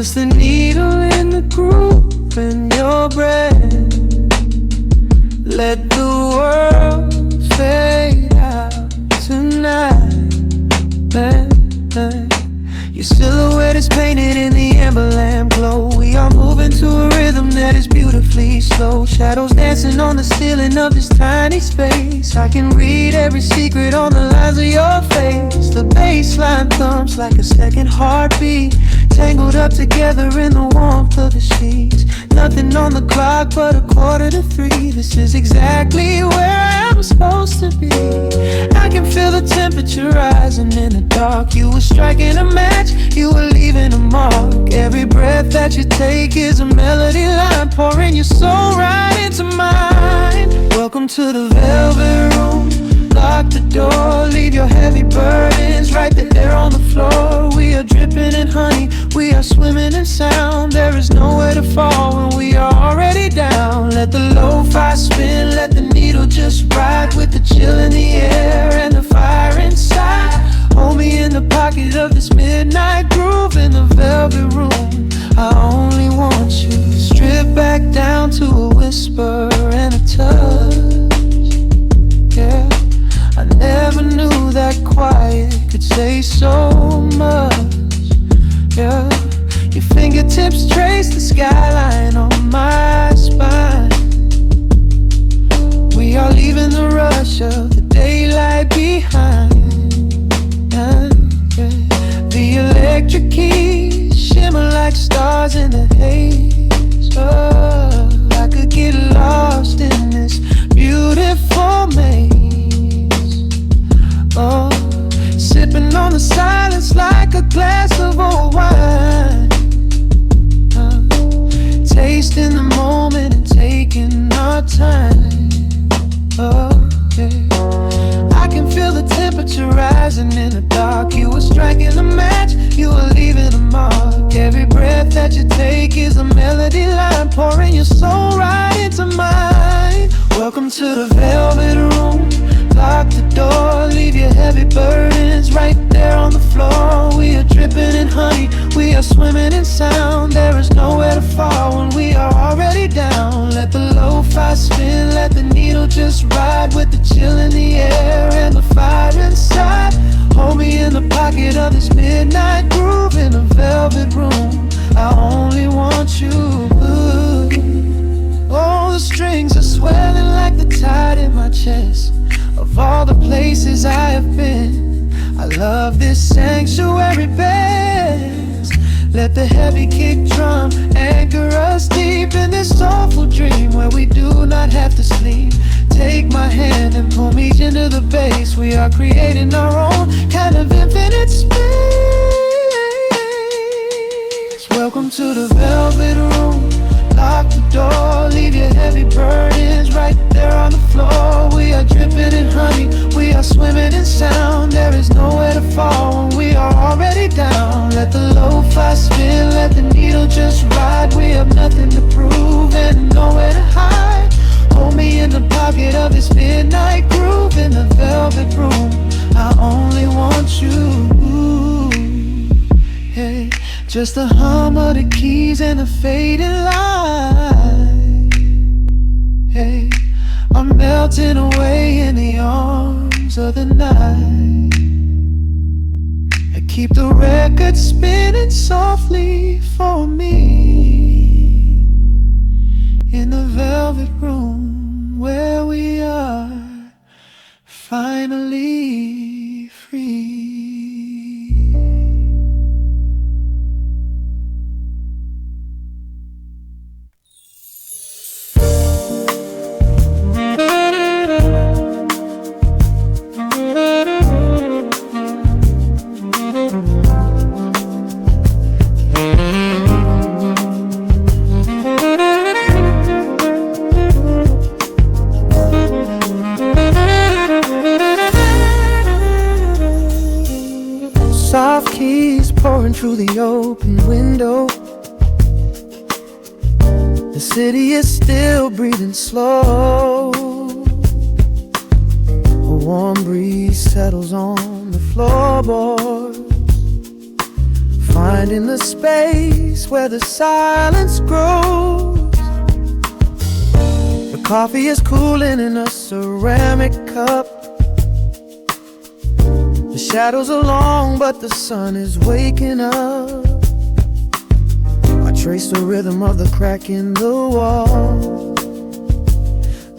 just the needle in the groove in your breath. Let the world fade out tonight. Your silhouette is painted in the amber lamp glow. We are moving to a rhythm that is beautifully slow. Shadows dancing on the ceiling of this tiny space. I can read every secret on the lines of your face. The bass line thumps like a second heartbeat, tangled up together in the warmth of the sheets. Nothing on the clock but 2:45. This is exactly where I'm supposed to be. I can feel the temperature rising in the dark. You were striking a match, you were leaving a mark. Every breath that you take is a melody line, pouring your soul right into mine. Welcome to the velvet room. Lock the door, leave your heavy burdens right there on the floor. We are dripping in honey, we are swimming in sound. There is nowhere to fall when we are already down. Let the lo-fi spin, let the needle just ride, with the chill in the air and the fire inside. Hold me in the pocket of this midnight groove in the velvet room. I only want you. Strip back down to a whisper and a touch. Yeah, I never knew that quiet could say so much. Yeah, your fingertips trace the skyline on my spine. We are leaving the rush of the daylight behind. The electric keys shimmer like stars in the haze. Oh, I could get lost in this beautiful maze. Oh, sipping on the silence like a glass of old wine. Tasting the moment and taking our time. Oh, yeah. I can feel the temperature rising in the dark. You were striking a match, you were leaving a mark. Every breath that you take is a melody line, pouring your soul right into mine. Welcome to the velvet room. Lock the door, leave your heavy burdens right there on the floor. We are dripping in honey, we are swimming in sound. There is nowhere to fall when we are already down. Let the lo-fi spin, let the needle just ride, with the chill in the air and the fire inside. Hold me in the pocket of this midnight groove in a velvet room. I only want you. Oh, the strings are swelling like the tide in my chest. Of all the places I have been, I love this sanctuary best. Let the heavy kick drum anchor us deep in this soulful dream where we do not have to sleep. Take my hand and pull me into the bass. We are creating our own kind of infinite space. Welcome to the velvet room. Lock the door, leave your heavy burdens right there on the floor. We are dripping in honey, we are swimming in sound. There is nowhere to fall when we are already down. Let the lo-fi spin, let the needle just ride. We have nothing to prove and nowhere to hide. Hold me in the pocket of this midnight groove in the velvet room. I only want you. Hey, just the hum of the keys and the fading light. Hey, I'm melting away in the arms of the night. I keep the record spinning softly for me in the velvet room where we are finally free. Soft keys pouring through the open window. The city is still breathing slow. A warm breeze settles on the floorboards. finding the space where the silence grows. The coffee is cooling in a ceramic cup. The shadows are long, but the sun is waking up. I trace the rhythm of the crack in the wall,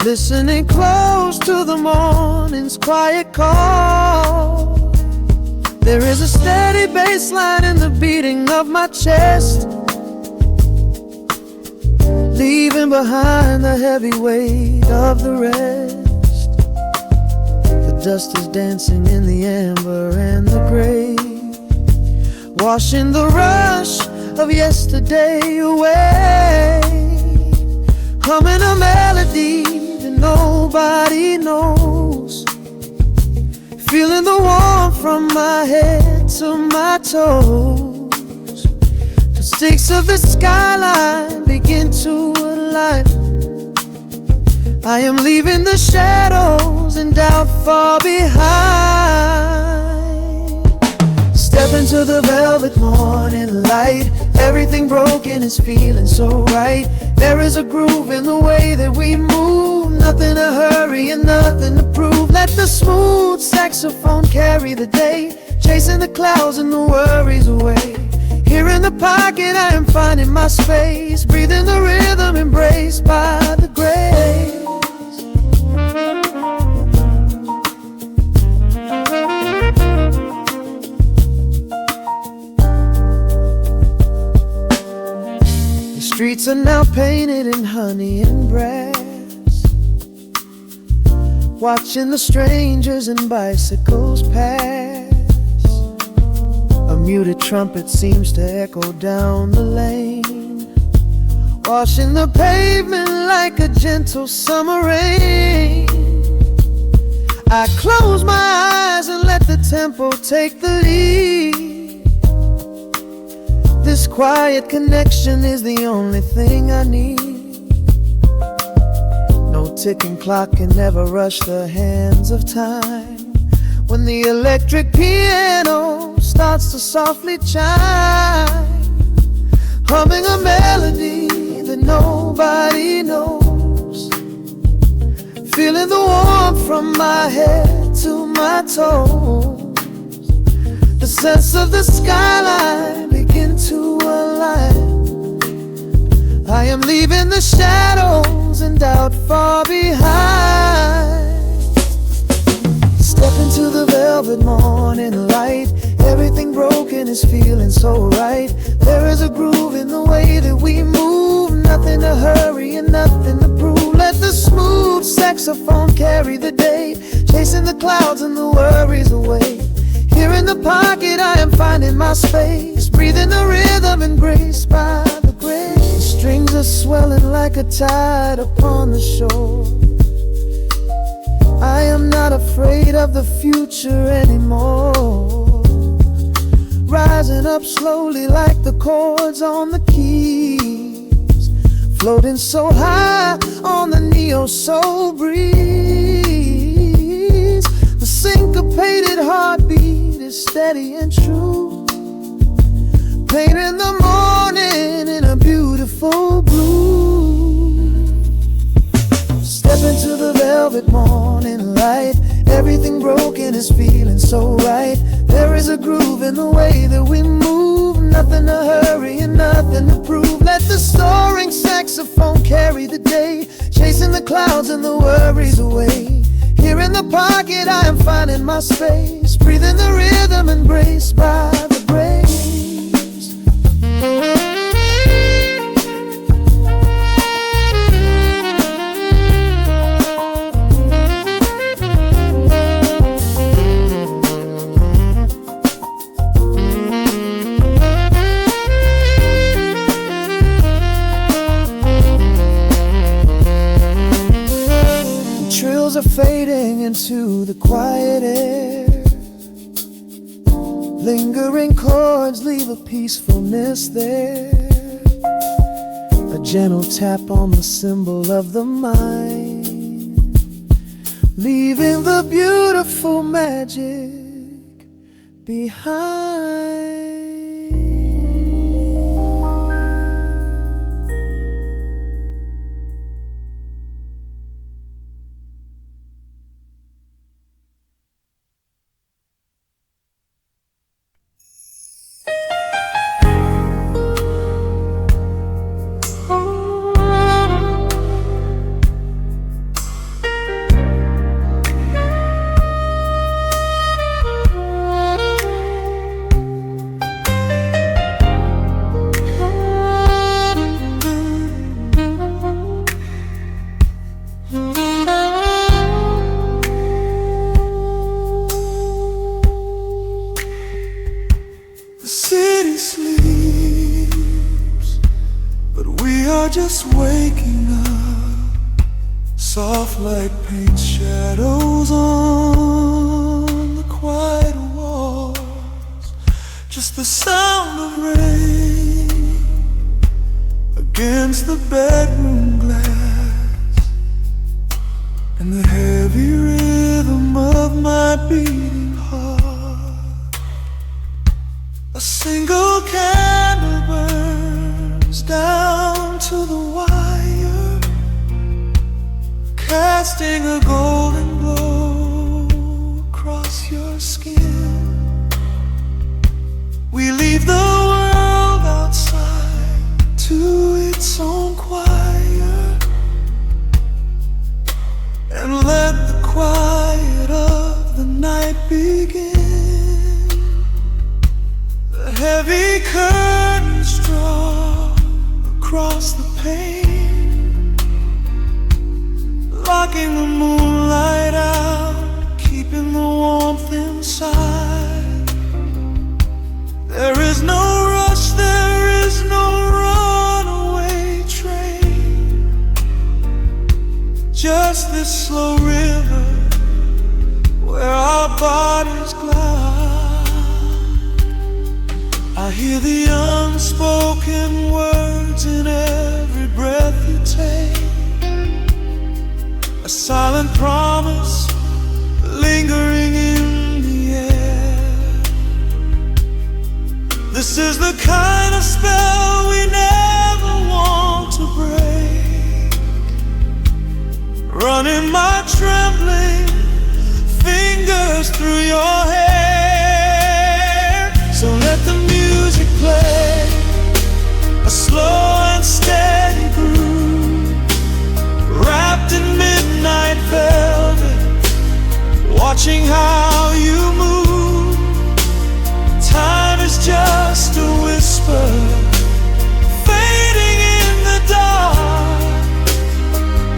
listening close to the morning's quiet call. There is a steady bass line in the beating of my chest, leaving behind the heavy weight of the rest. The dust is dancing in the amber and the gray, washing the rush of yesterday away. Humming a melody that nobody knows, feeling the warmth from my head to my toes. The stakes of the skyline begin to align. I am leaving the shadows and doubt far behind. Step into the velvet morning light. Everything broken is feeling so right. There is a groove in the way that we move, nothing to hurry and nothing to prove. Let the smooth saxophone carry the day, chasing the clouds and the worries away. Here in the pocket I am finding my space, breathing the rhythm embraced by the grace. Streets are now painted in honey and brass, watching the strangers and bicycles pass. A muted trumpet seems to echo down the lane, washing the pavement like a gentle summer rain. I close my eyes and let the tempo take the lead. This quiet connection is the only thing I need. No ticking clock can ever rush the hands of time. When the electric piano starts to softly chime, humming a melody that nobody knows, feeling the warmth from my head to my toes. The sense of the skyline begin to align. I am leaving the shadows and doubt far behind. Step into the velvet morning light. Everything broken is feeling so right. There is a groove in the way that we move, nothing to hurry and nothing to prove. Let the smooth saxophone carry the day, chasing the clouds and the worries away. Here in the pocket I am finding my space, breathing the rhythm embraced by the grace. Strings are swelling like a tide upon the shore. I am not afraid of the future anymore, rising up slowly like the chords on the keys, floating so high on the neo-soul breeze. The syncopated heartbeat is steady and true, painting the morning in a beautiful blue. Step into the velvet morning light. Everything broken is feeling so right. There is a groove in the way that we move, nothing to hurry and nothing to prove. Let the soaring saxophone carry the day, chasing the clouds and the worries away. Here in the pocket I am finding my space, breathing the rhythm embraced by the grace. Trills are fading into the quiet air. Lingering chords leave a peacefulness there. A gentle tap on the cymbal of the mind, leaving the beautiful magic behind. Soft light paints shadows on the quiet walls. Just the sound of rain against the bedroom glass, and the heavy rhythm of my beating heart. A single candle burns down to the wire, casting a golden glow across your skin. We leave the world outside to its own choir, and let the quiet of the night begin. The heavy curtains draw across the pane, blocking the moonlight out, keeping the warmth inside. There is no rush, there is no runaway train, just this slow river where our bodies glide. I hear the unspoken words in every breath you take, a silent promise lingering in the air. This is the kind of spell we never want to break, running my trembling fingers through your hair. So let the music play, a slow and steady groove, wrapped in midnight velvet, watching how you move. Time is just a whisper, fading in the dark.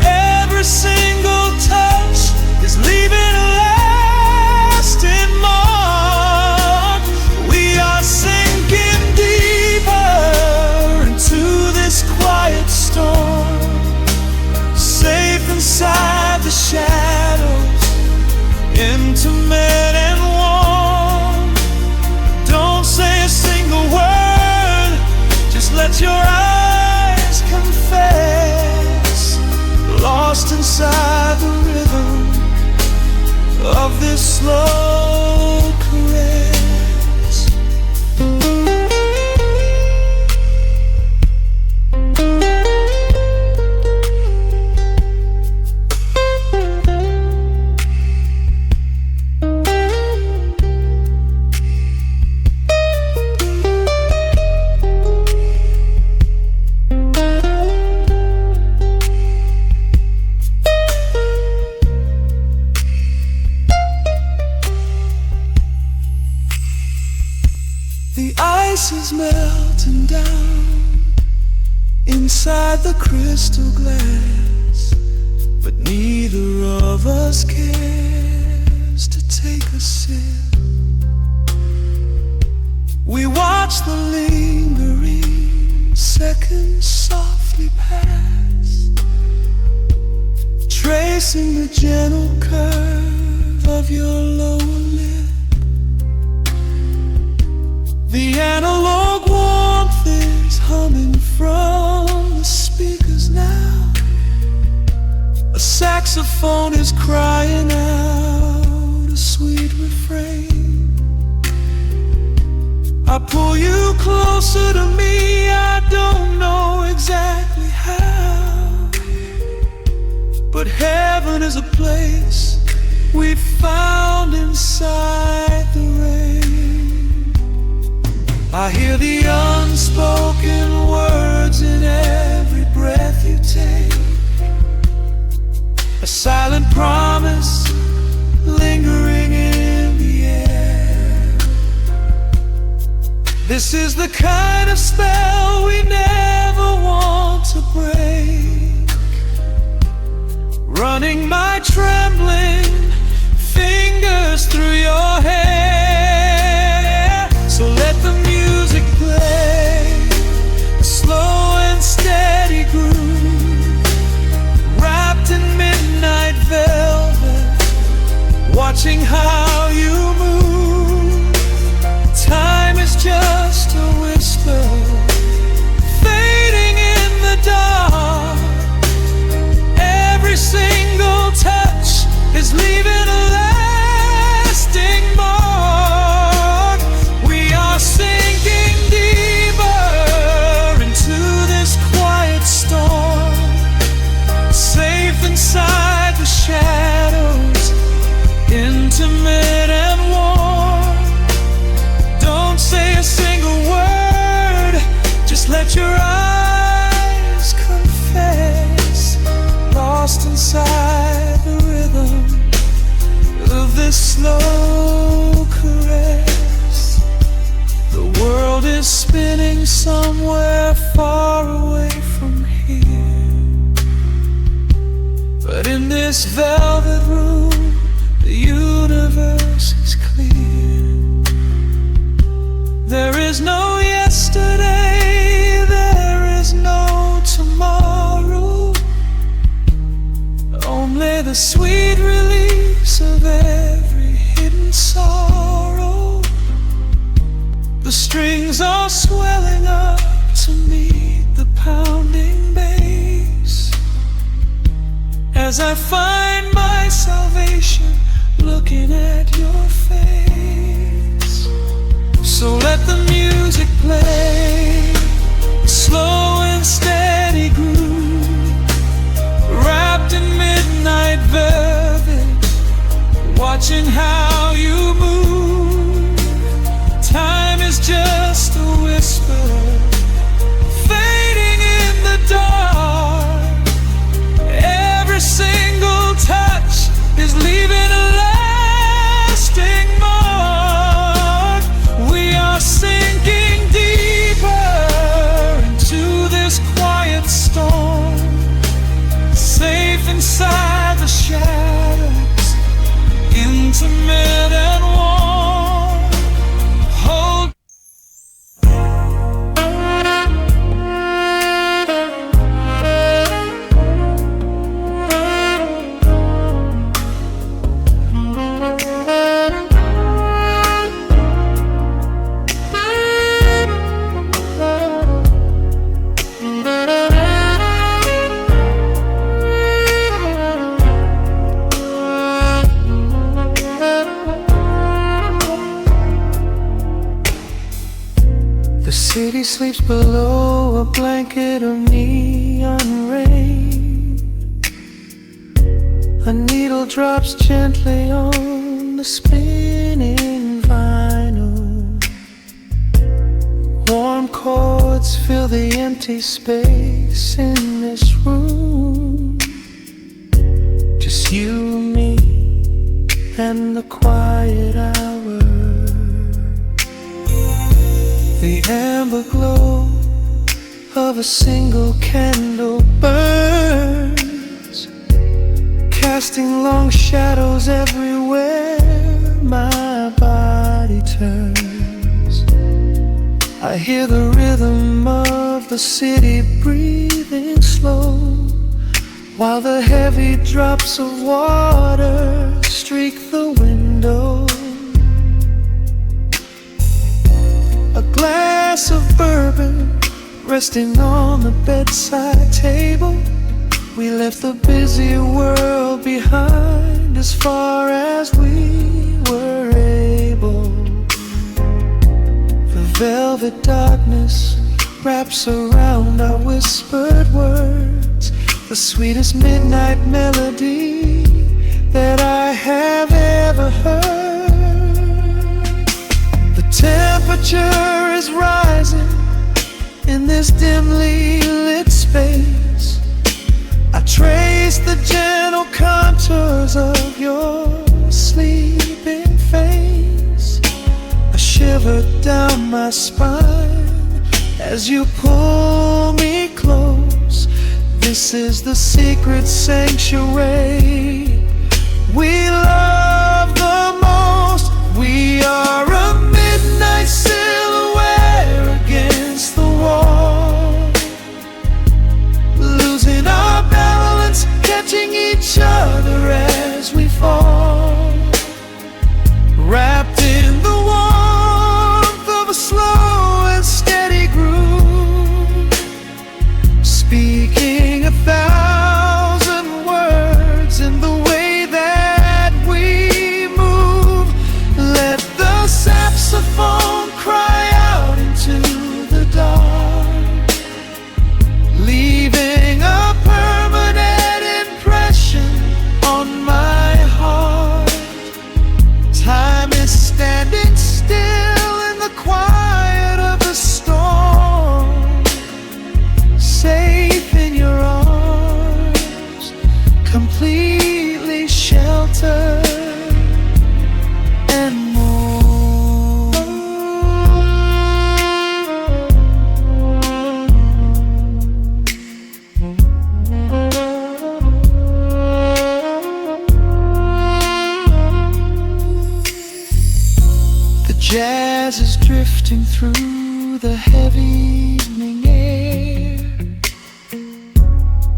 Every single touch is leaving a lasting mark. We are sinking deeper into this quiet storm, safe inside the shadows, intimate and warm. Don't say a single word, just let your eyes confess, lost inside the rhythm of this slow caress. The ice is melting down inside the crystal glass, but neither of us cares to take a sip. We watch the lingering seconds softly pass, tracing the gentle curve of your lower lip. The analog warmth is humming from the speakers now. A saxophone is crying out a sweet refrain. I pull you closer to me, I don't know exactly how, but heaven is a place we found inside the rain. I hear the unspoken words in every breath you take, a silent promise lingering in the air. This is the kind of spell we never want to break, running my trembling fingers through your hair. So let the music play, a slow and steady groove, wrapped in midnight watching how you move. Time is just a whisper, fading in the dark. Every single touch is leaving a lasting mark. We are sinking deeper into this quiet storm, safe inside the shadows, intimate and warm. Don't say a single word, just let your eyes confess, lost inside the rhythm of this slow caress. The world is spinning somewhere far away from here, but in this velvet room the universe is clear. There is no yesterday, there is no tomorrow, only the sweet release of every hidden sorrow. The strings are swelling up to meet the pounding bass, as I find my salvation looking at your face. So let the music play, a slow and steady groove, wrapped in midnight velvet, watching how you move. Time is just a whisper, fading in the dark. Every single touch is leaving a lasting mark. We are sinking deeper into this quiet storm, safe inside the shadows, intimate and warm. Hold city sleeps below a blanket of neon rain. A needle drops gently on the spinning vinyl. Warm chords fill the empty space in this room. Just you, me, and the quiet hour. The amber glow of a single candle burns, casting long shadows everywhere my body turns. I hear the rhythm of the city breathing slow, while the heavy drops of water streak the window. A glass of bourbon resting on the bedside table. We left the busy world behind as far as we were able. The velvet darkness wraps around our whispered words, the sweetest midnight melody that I have ever heard. Temperature is rising in this dimly lit space. I trace the gentle contours of your sleeping face. A shiver down my spine as you pull me close. This is the secret sanctuary we love the most. We are a midnight silhouette against the wall, losing our balance, catching each other as we fall. drifting through the heavy evening air,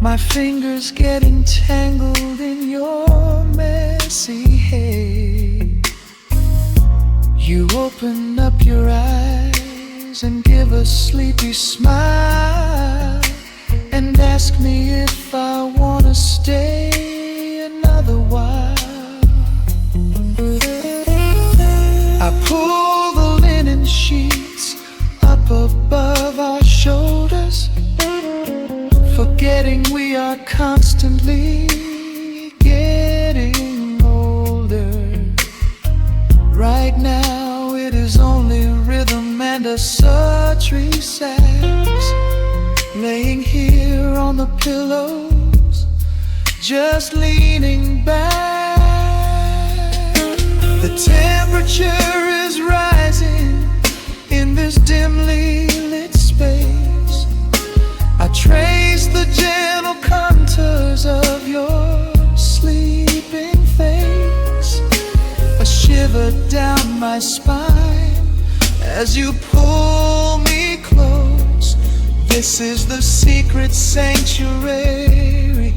my fingers getting tangled in your messy hair. You open up your eyes and give a sleepy smile and ask me if I wanna stay another while. I pull the linen sheets up above our shoulders, forgetting we are constantly getting older. Right now it is only rhythm and a sultry sax, laying here on the pillows, just leaning back. The temperature is rising in this dimly lit space. I trace the gentle contours of your sleeping face, a shiver down my spine as you pull me close. This is the secret sanctuary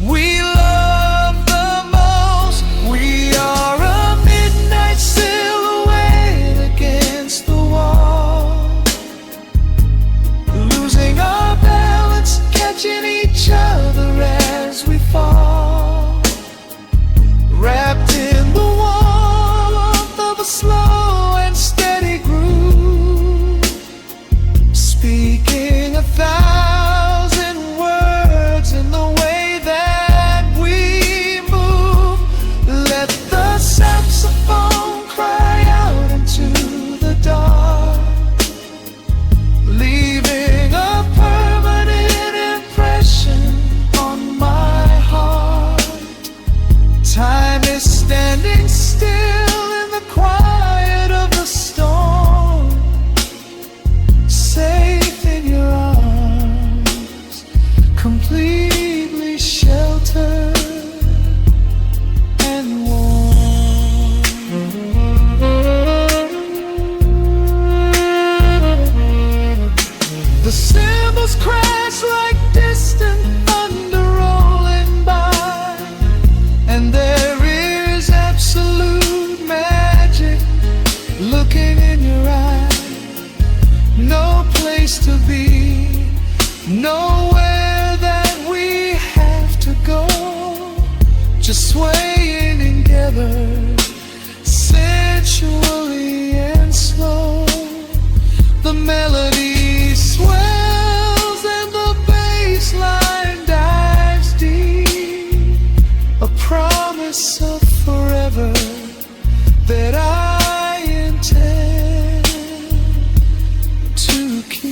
we love the most. We are a midnight silhouette against the wall, losing our balance, catching each other as we fall, wrapped in the warmth of a slow and steady groove, speaking 1,000 words in the way that we move. Let the saxophone cry out into the dark, leaving a permanent impression on my heart. Time is standing still in the quiet of the storm, safe in your arms, completely sheltered and warm. The cymbals crash like distant thunder rolling by, and there is absolute magic looking in your eyes. No place to be, nowhere that we have to go, just swaying together, sensually and slow. The melody swells and the bass line dives deep, a promise of forever that I intend to keep.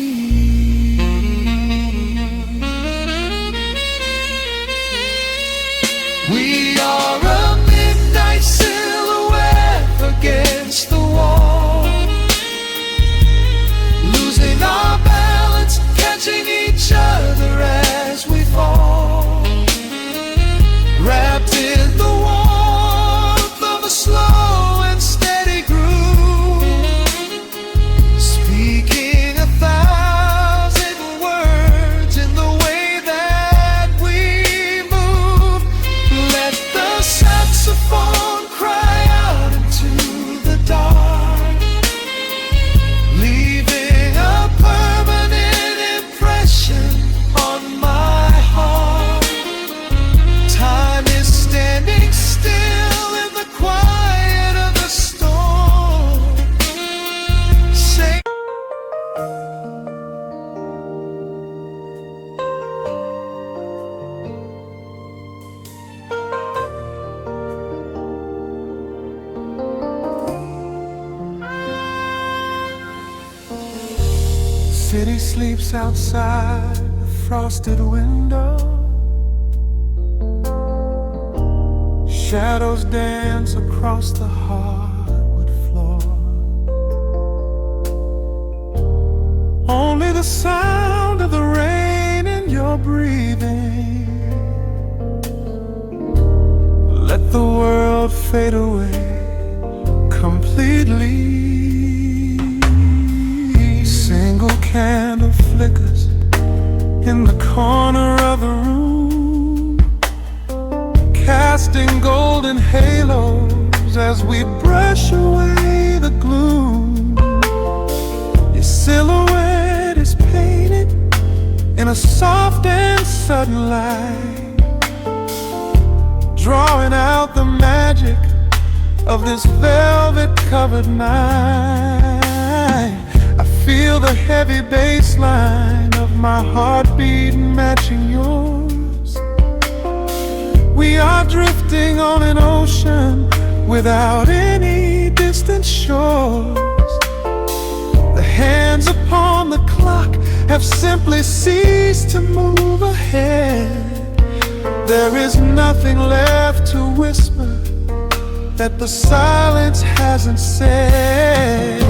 We are a midnight silhouette against the wall, losing our balance, catching each other as we fall, wrapped in the warmth of a slow and steady groove, speaking 1,000 words in the way that we move. Let the saxophone cry out into the dark, leaving a permanent impression on my heart. Time is standing still in the quiet of the storm. Say city sleeps outside the frosted window, shadows dance across the hardwood floor. Only the sound of the rain in your breathing. Let the world fade away completely. candle flickers in the corner of the room, casting golden halos as we brush away the gloom. Your silhouette is painted in a soft and sudden light, drawing out the magic of this velvet-covered night. I feel the heavy bass line of my heartbeat matching yours. We are drifting on an ocean without any distant shores. The hands upon the clock have simply ceased to move ahead. There is nothing left to whisper that the silence hasn't said.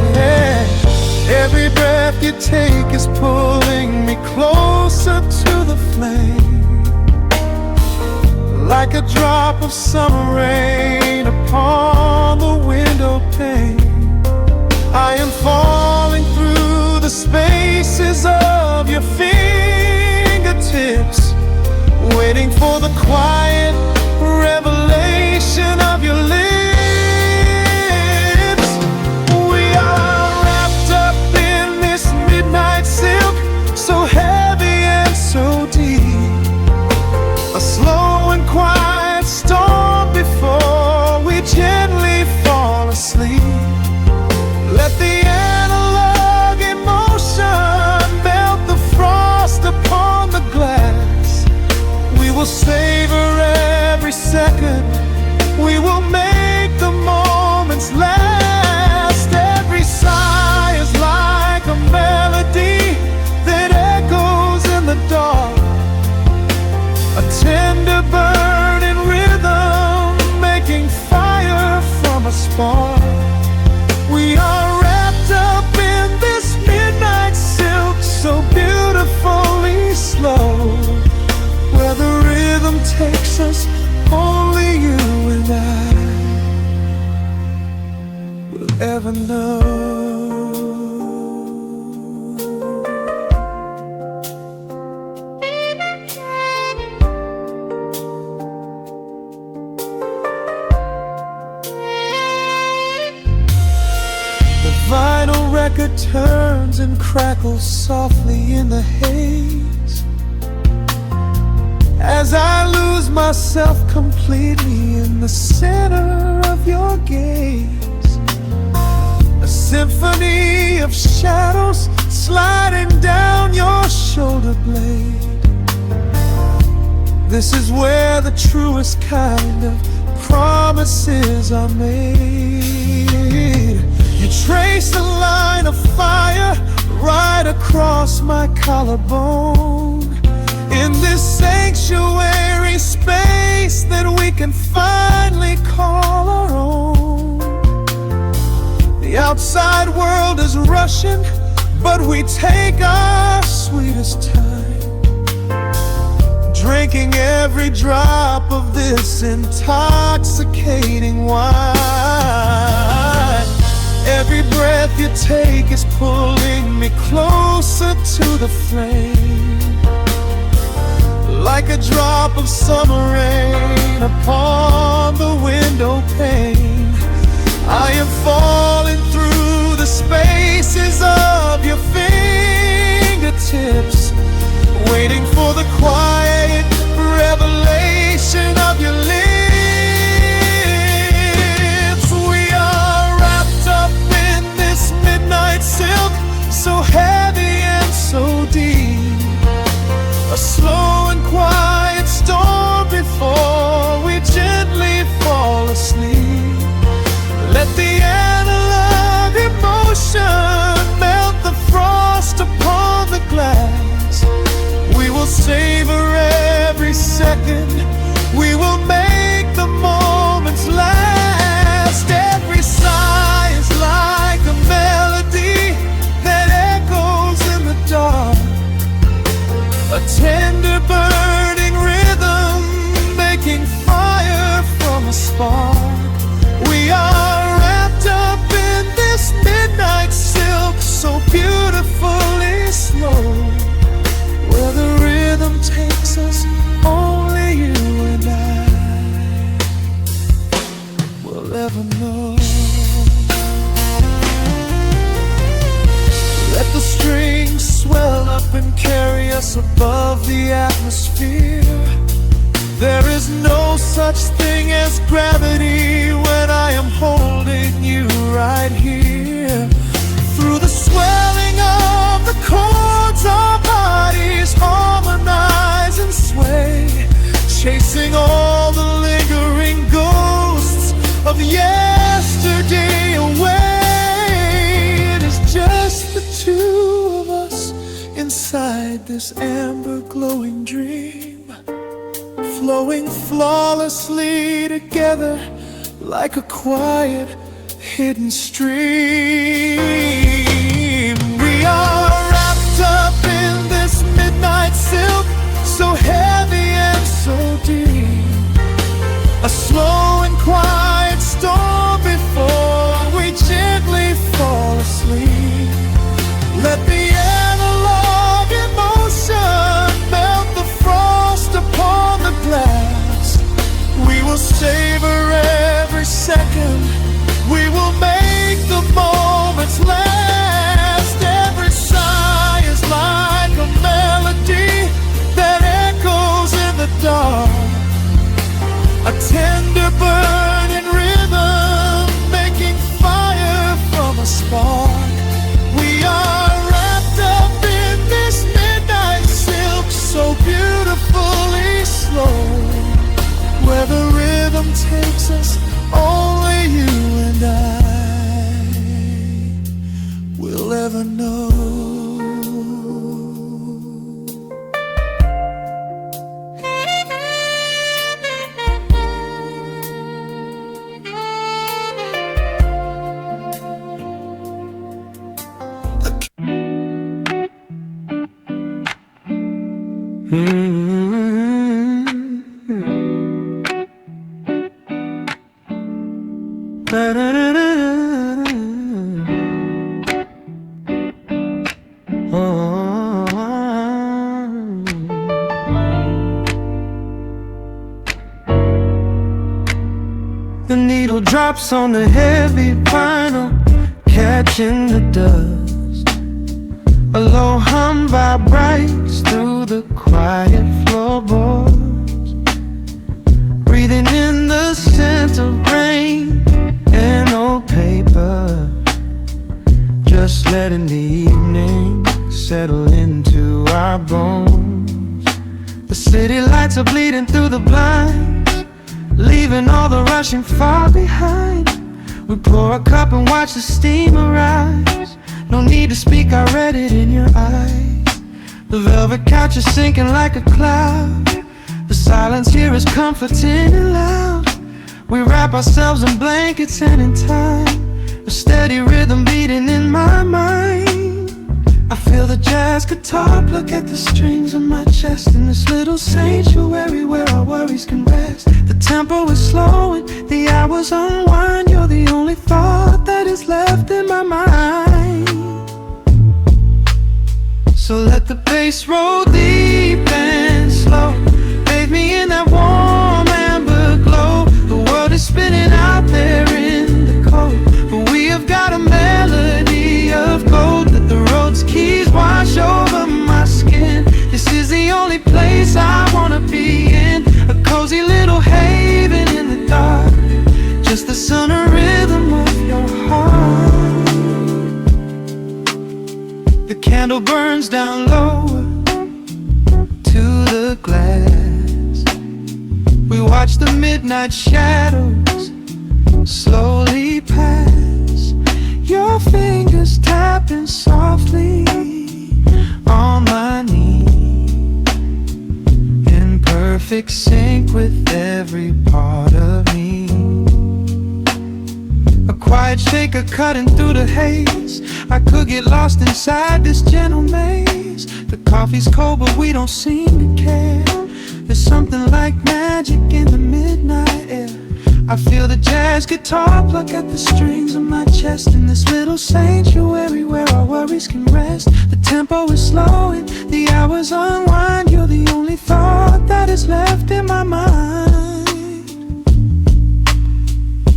Every breath you take is pulling me closer to the flame, like a drop of summer rain upon the window pane. I am falling through the spaces of your fingertips, waiting for the quiet revelation of your lips. We are wrapped up in this midnight silk, so heavy and so deep, a slow and quiet storm before we gently fall asleep. Let the analog emotion melt the frost upon the glass. We will savor every second, we will make the moments last. Every sigh is like a melody that echoes in the dark, a tender burning rhythm making fire from a spark. We are wrapped up in this midnight silk, so beautifully slow, where the rhythm takes us, only you and I will ever know. The vinyl record turns and crackles softly in the haze as I lose myself completely in the center of your gaze. A symphony of shadows sliding down your shoulder blade. This is where the truest kind of promises are made. You trace a line of fire right across my collarbone, in this sanctuary space that we can finally call our own. The outside world is rushing, but we take our sweetest time, drinking every drop of this intoxicating wine. Every breath you take is pulling me closer to the flame, like a drop of summer rain upon the window pane. I am falling through the spaces of your fingertips, waiting for the quiet revelation of your lips. We are wrapped up in this midnight silk, so heavy and so deep, a slow and quiet storm before we gently fall asleep. Let the analog emotion melt the frost upon the glass. We will savor every second, we will make the moments last. Every sigh is like a melody that echoes in the dark, a tender burning rhythm making fire from a spark. We are wrapped up in this midnight silk, so beautifully takes us, only you and I will ever know. Let the strings swell up and carry us above the atmosphere. There is no such thing as gravity when I am holding you right here. Through the swelling of the chords, our bodies harmonize and sway, chasing all the lingering ghosts of yesterday away. It is just the two of us inside this amber glowing dream, flowing flawlessly together like a quiet hidden stream. We are wrapped up in this midnight silk, so heavy and so deep, a slow and quiet storm before we gently fall asleep. Let the analog emotion melt the frost upon the glass. We will savor every second, we will make the moments last. Every sigh is like a melody that echoes in the dark, a tender burning rhythm making fire from a spark. We are wrapped up in this midnight silk, so beautifully slow, where the rhythm takes us, only you and I will ever know. The needle drops on the heavy vinyl, catching the dust. A low hum vibrates through the quiet floorboards, breathing in the scent of rain and old paper, just letting the evening settle into our bones. The city lights are bleeding through the blinds, leaving all the rushing far behind. We pour a cup and watch the steam arise. No need to speak, I read it in your eyes. The velvet couch is sinking like a cloud. The silence here is comforting and loud. We wrap ourselves in blankets and in time, a steady rhythm beating in my mind. I feel the jazz guitar pluck at the strings of my chest, in this little sanctuary where our worries can rest. The tempo is slowing, the hours unwind. You're the only thought that is left in my mind. So let the bass roll deep and slow, bathe me in that warm amber glow. The world is spinning out there in the cold, but we have got a melody of gold. Let the road's keys wash over my skin. This is the only place I wanna be in, a cozy little haven in the dark, just the sound and rhythm of your heart. The candle burns down lower to the glass. We watch the midnight shadows slowly pass. Your fingers tapping softly on my knee, in perfect sync with every part of me. A quiet shaker cutting through the haze. I could get lost inside this gentle maze. The coffee's cold but we don't seem to care. There's something like magic in the midnight air. I feel the jazz guitar pluck at the strings of my chest. In this little sanctuary where our worries can rest. The tempo is slowing, the hours unwind. You're the only thought that is left in my mind.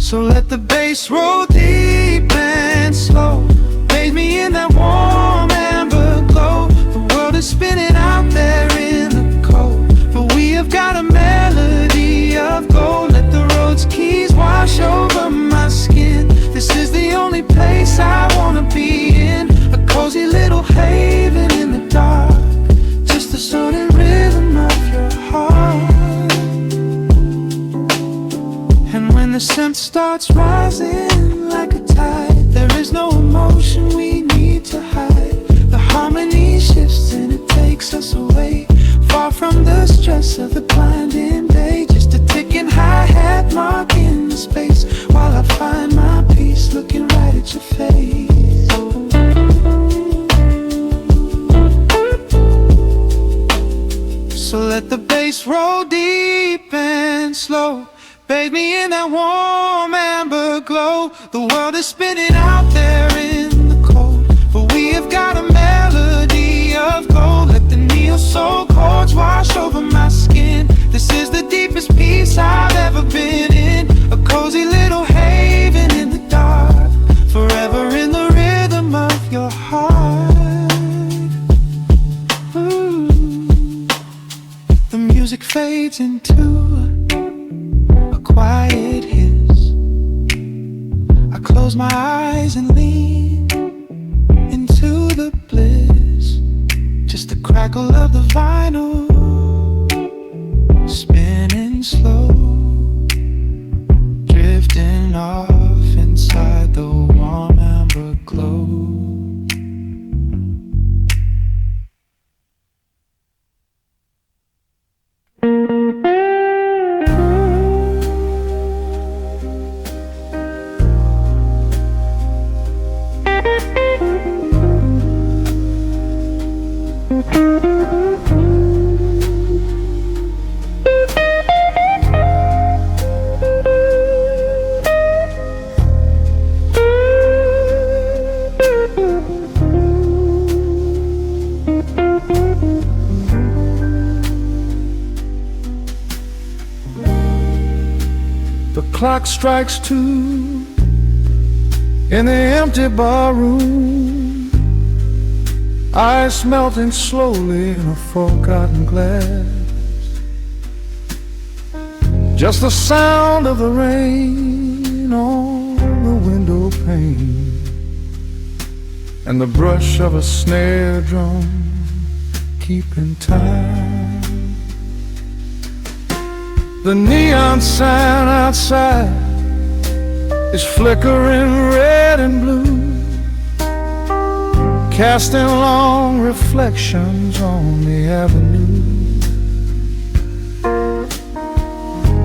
So let the bass roll deep and slow. Bathe me in that warm amber glow. The world is spinning out there in the cold, but we have got a melody of gold. Let the road's keys wash over my skin. This is the only place I wanna be in. A cozy little haven in the dark, just the sound and rhythm of your heart. And when the scent starts rising like a tide, there is no emotion we need to hide. The harmony shifts and it takes us away, far from the stress of the blinding day. Just a ticking hi-hat marking the space, while I find my peace looking right at your face. So let the bass roll deep and slow. Bathe me in that warm amber glow. The world is spinning out there in the cold, but we have got a melody of gold. Let the neo-soul chords wash over my skin. This is the deepest peace I've ever been in. A cozy little haven in the dark, forever in the rhythm of your heart. Ooh. The music fades into a quiet hiss. I close my eyes and lean into the bliss. Just the crackle of the vinyl spinning slow, drifting off inside the warm amber glow. The clock strikes 2 in the empty bar room, ice melting slowly in a forgotten glass. Just the sound of the rain on the window pane, and the brush of a snare drum keeping time. The neon sign outside is flickering red and blue, casting long reflections on the avenue.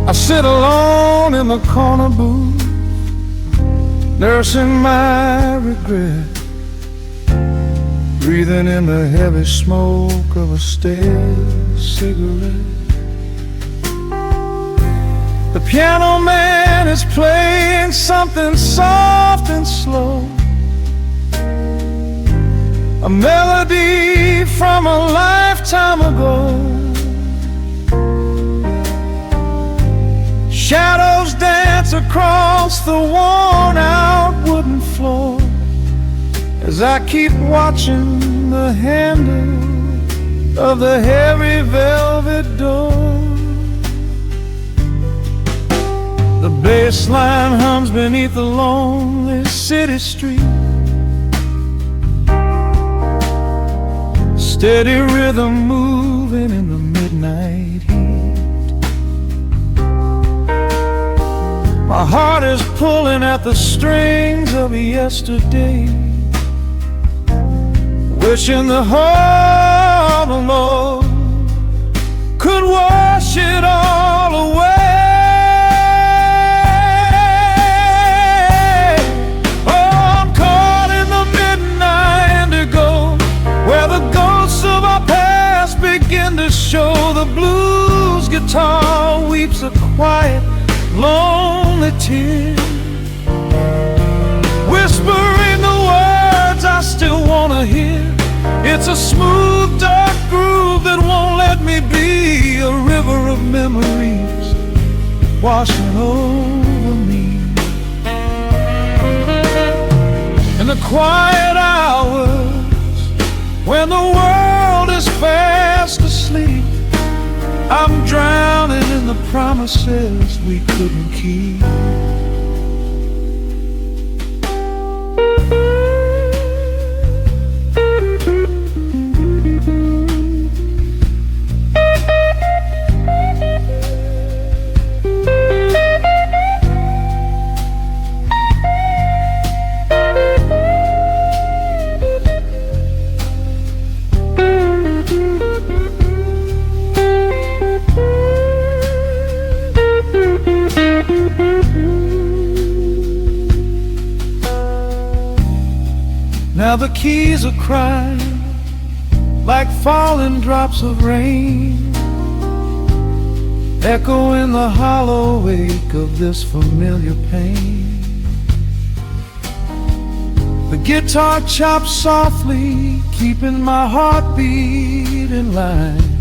I sit alone in the corner booth, nursing my regret, breathing in the heavy smoke of a stale cigarette. The piano man is playing something soft and slow, a melody from a lifetime ago. Shadows dance across the worn-out wooden floor as I keep watching the handle of the heavy velvet door. The bass line hums beneath the lonely city street, steady rhythm moving in the midnight heat. My heart is pulling at the strings of yesterday, wishing the heart alone could wash it all away. Show the blues guitar weeps a quiet, lonely tear, whispering the words I still wanna hear. It's a smooth, dark groove that won't let me be. A river of memories washing over me. In the quiet hours, when the world is fast asleep, I'm drowning in the promises we couldn't keep. Now the keys are crying like falling drops of rain, echo in the hollow wake of this familiar pain. The guitar chops softly, keeping my heartbeat in line,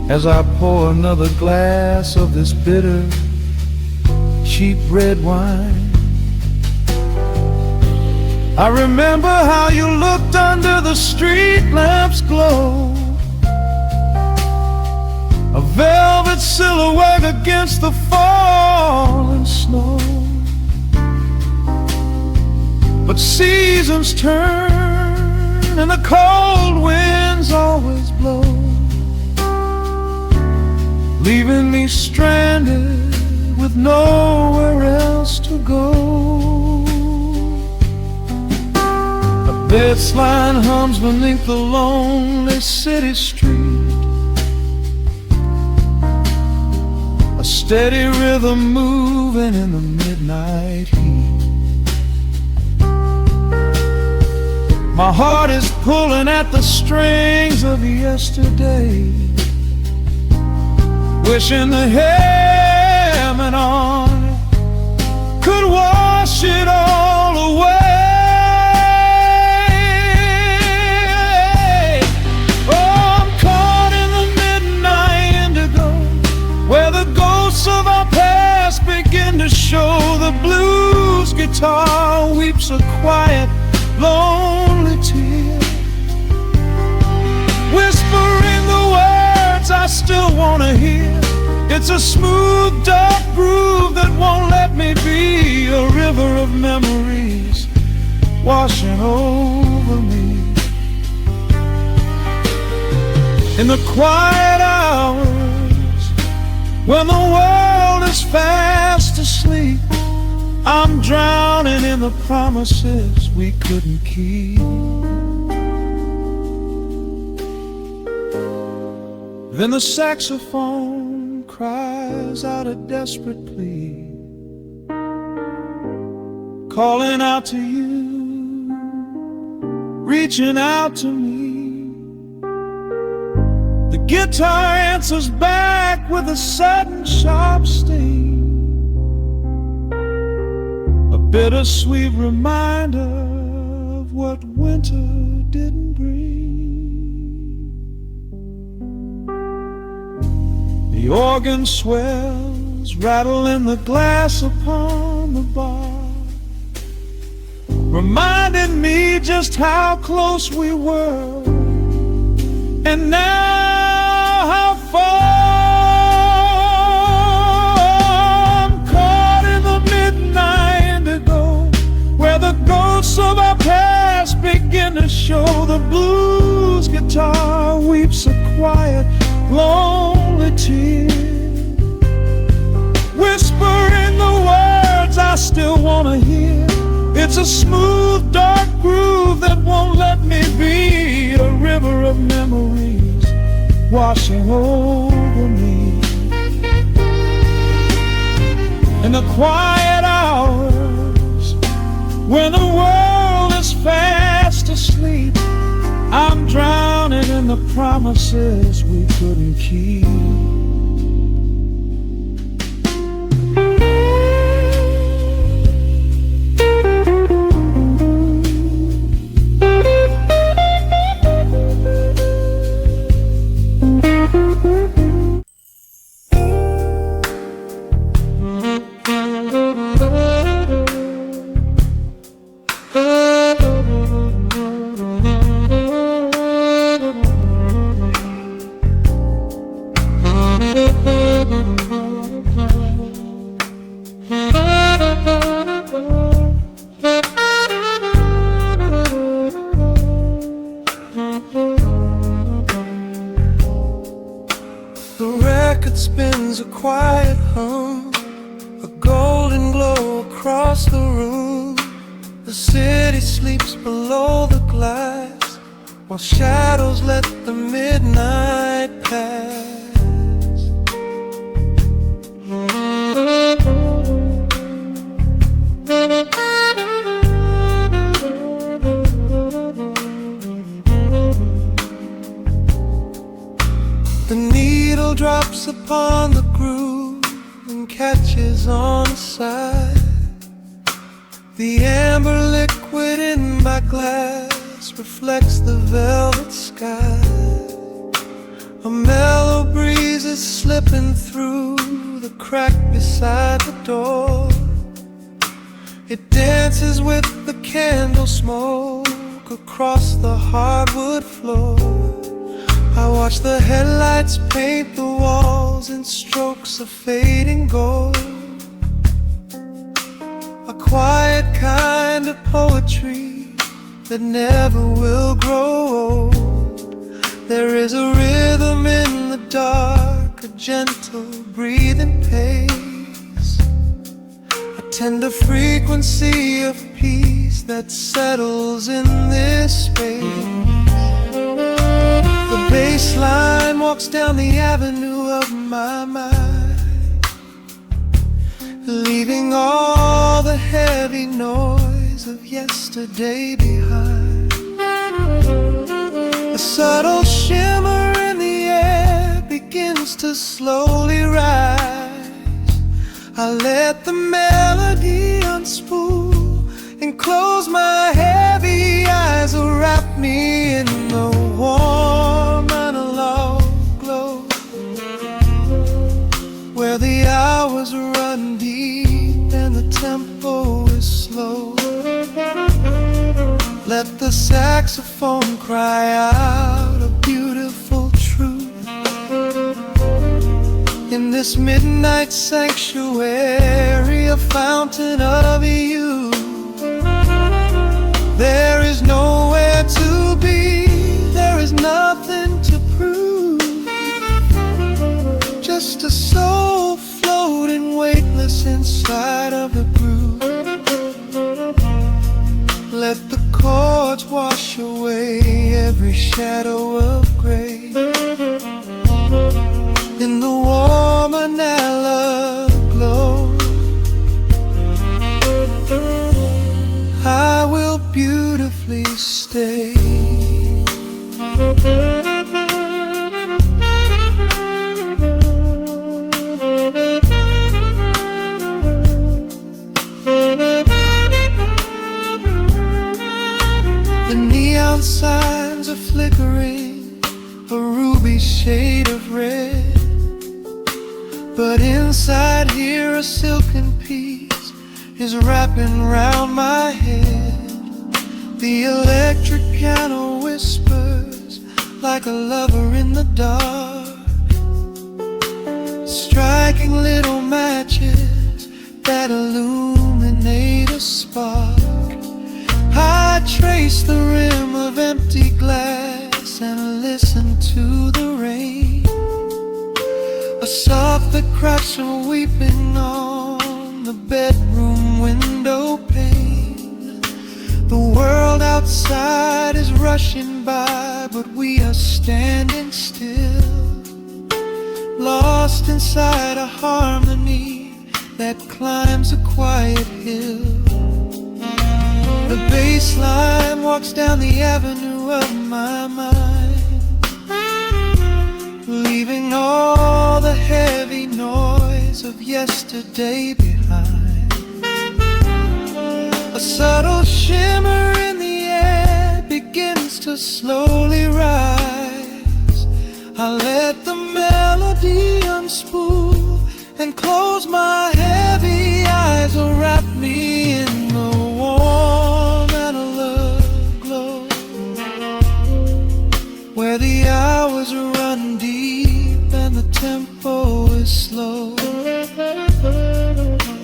as I pour another glass of this bitter, cheap red wine. I remember how you looked under the street lamp's glow, a velvet silhouette against the falling snow. But seasons turn and the cold winds always blow, leaving me stranded with nowhere else to go. Bass line hums beneath the lonely city street, a steady rhythm moving in the midnight heat. My heart is pulling at the strings of yesterday, wishing the hammer on could wash it all away. Of our past begin to show. The blues guitar weeps a quiet, lonely tear, whispering the words I still wanna hear. It's a smooth, dark groove that won't let me be. A river of memories washing over me. In the quiet hours, when the world is fast asleep, I'm drowning in the promises we couldn't keep. Then the saxophone cries out a desperate plea, calling out to you, reaching out to me. The guitar answers back with a sudden sharp sting, a bittersweet reminder of what winter didn't bring. The organ swells, rattling the glass upon the bar, reminding me just how close we were, and now how far. I'm caught in the midnight indigo, where the ghosts of our past begin to show. The blues guitar weeps a quiet, lonely tear, whispering the words I still wanna hear. It's a smooth, dark groove that won't let me be. A river of memories washing over me. In the quiet hours, when the world is fast asleep, I'm drowning in the promises we couldn't keep. across the room. The city sleeps below the glass, while shadows let the midnight pass. The needle drops upon the groove and catches on the side. The amber liquid in my glass reflects the velvet sky. A mellow breeze is slipping through the crack beside the door. It dances with the candle smoke across the hardwood floor. I watch the headlights paint the walls in strokes of fading gold. A quiet kind of poetry that never will grow old. There is a rhythm in the dark, a gentle breathing pace, a tender frequency of peace that settles in this space. The bass line walks down the avenue of my mind, leaving all the heavy noise of yesterday behind. A subtle shimmer in the air begins to slowly rise. I let the melody unspool and close my heavy eyes, wrap me in the warm analog glow, where the hours run deep and the tempo is slow. Let the saxophone cry out a beautiful truth in this midnight sanctuary, a fountain of youth. There is nowhere to be, there is nothing to prove, just a soul floating weightless inside of the groove. Let the chords wash away every shadow of gray. In the warm analog glow, I will beautifully stay. The neon signs are flickering, a ruby shade of red, but inside here a silken peace is wrapping round my head. The electric piano whispers like a lover in the dark, striking little matches that illuminate a spark. I trace the rim of empty glass and listen to the rain, a soft that cracks from weeping on the bedroom window pane. The world outside is rushing by, but we are standing still, lost inside a harmony that climbs a quiet hill. The bass line walks down the avenue of my mind, leaving all the heavy noise of yesterday behind. A subtle shimmer in the air begins to slowly rise. I let the melody unspool and close my heavy eyes, wrap me in the warm analog glow, where the hours run deep and the tempo is slow.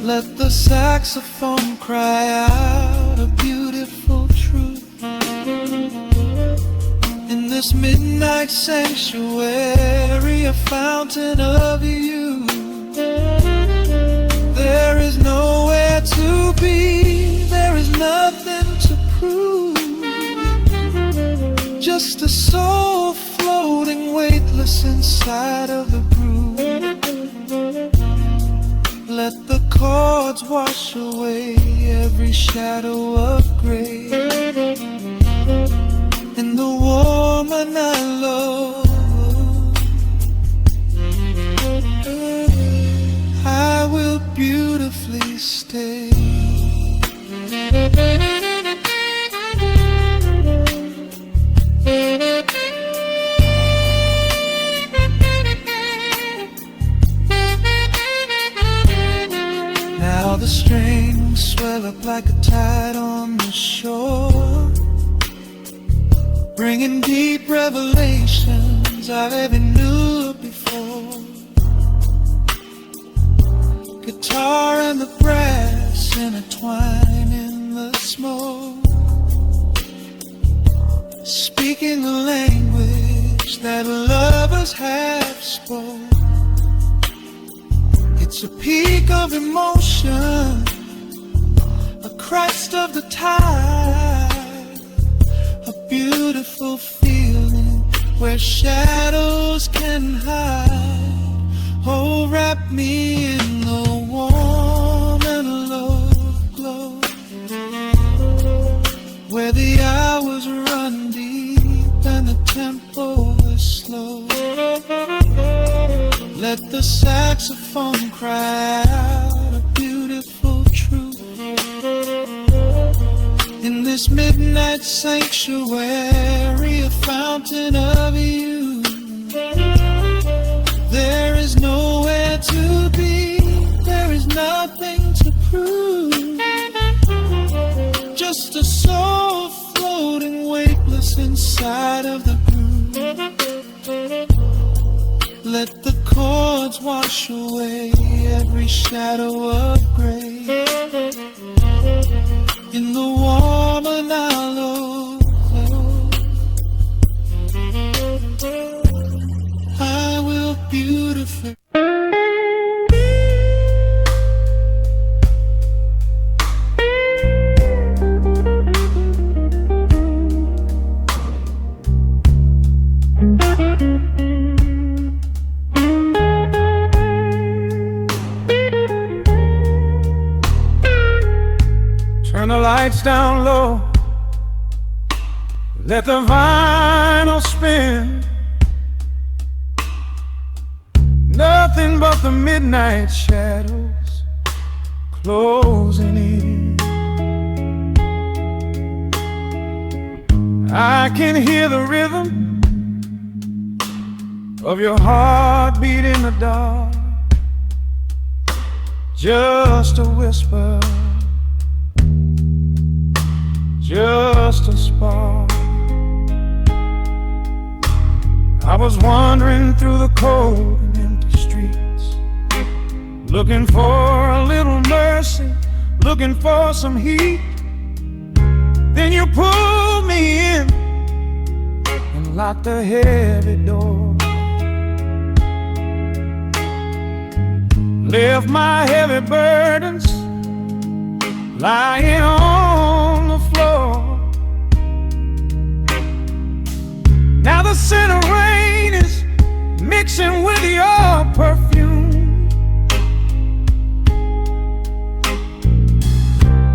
Let the saxophone cry out a beautiful truth in this midnight sanctuary, a fountain of youth. There is nowhere to Just a soul floating weightless inside of the groove. Let the chords wash away every shadow of gray. In the woman I love, I will beautifully stay. Now the strings swell up like a tide on the shore, bringing deep revelations I've ever knew before. Guitar and the brass intertwine in the smoke, speaking a language that lovers have spoke. It's a peak of emotion, a crest of the tide, a beautiful feeling where shadows can hide. Oh, wrap me in the warm and low glow, where the hours run deep and the tempo is slow. Let the saxophone cry out a beautiful truth in this midnight sanctuary, a fountain of youth. There is nowhere to be, there is nothing to prove. Just a soul floating weightless inside of the groove. Let the chords wash away every shadow of gray. In the warm and hollow glow, I will beautifully. Turn the lights down low, let the vinyl spin. Nothing but the midnight shadows closing in. I can hear the rhythm of your heartbeat in the dark, just a whisper, just a spark. I was wandering through the cold and empty streets, looking for a little mercy, looking for some heat. Then you pulled me in and locked the heavy door, left my heavy burdens lying on the floor. Now the scent of rain is mixing with your perfume,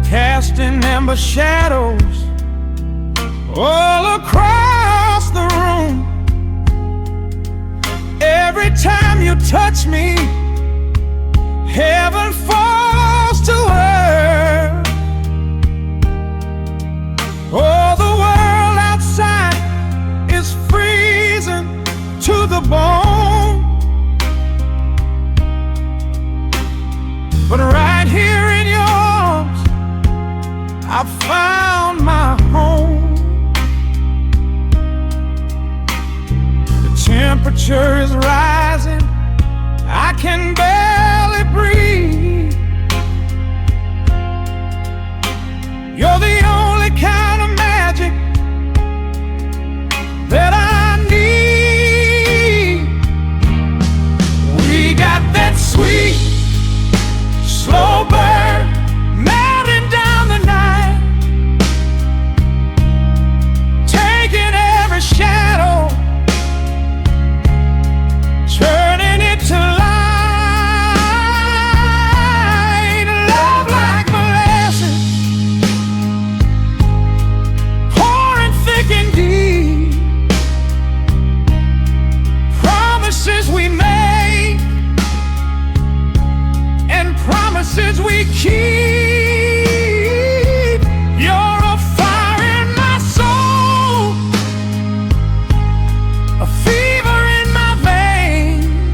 casting amber shadows all across the room. Every time you touch me, heaven falls to earth. Oh, the world outside is freezing to the bone, but right here in your arms I found my home. The temperature is rising, I can barely breathe. You're the only kind of magic that I need. We got that sweet, slow burn melting down the night, taking every we keep. You're a fire in my soul, a fever in my veins,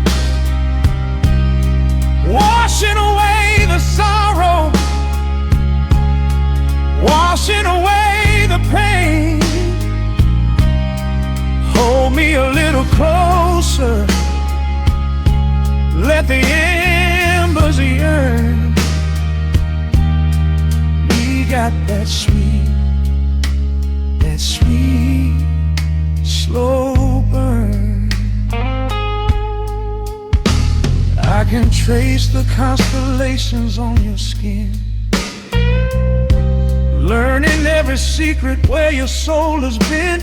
washing away the sorrow, washing away the pain. Hold me a little closer, let the embers yearn. We got that sweet, slow burn. I can trace the constellations on your skin, learning every secret where your soul has been.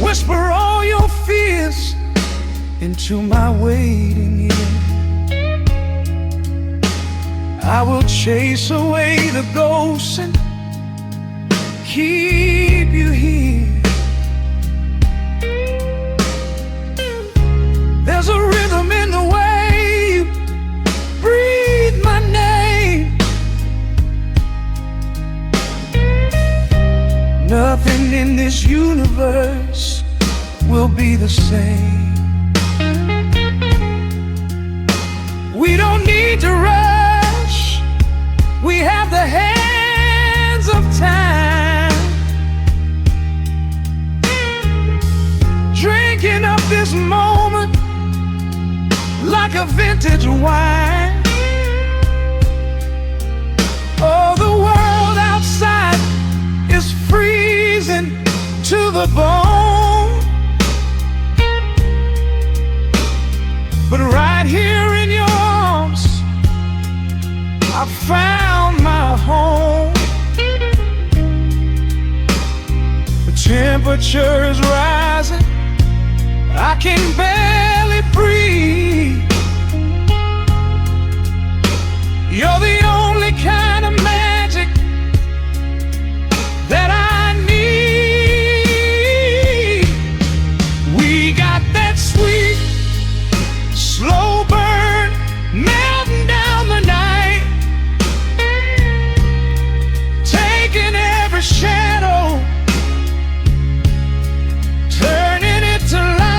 Whisper all your fears into my waiting ear. I will chase away the ghosts and keep you here. There's a rhythm in the way you breathe my name. Nothing in this universe will be the same. We don't need to rush, we have the hands of time, drinking up this moment like a vintage wine. Oh, the world outside is freezing to the bone, but right here in your arms I found my home. The temperature is rising, I can barely breathe. You're the only kind of magic that I need. We got that sweet, slow burn melting down the night, taking every shadow, turning it to light.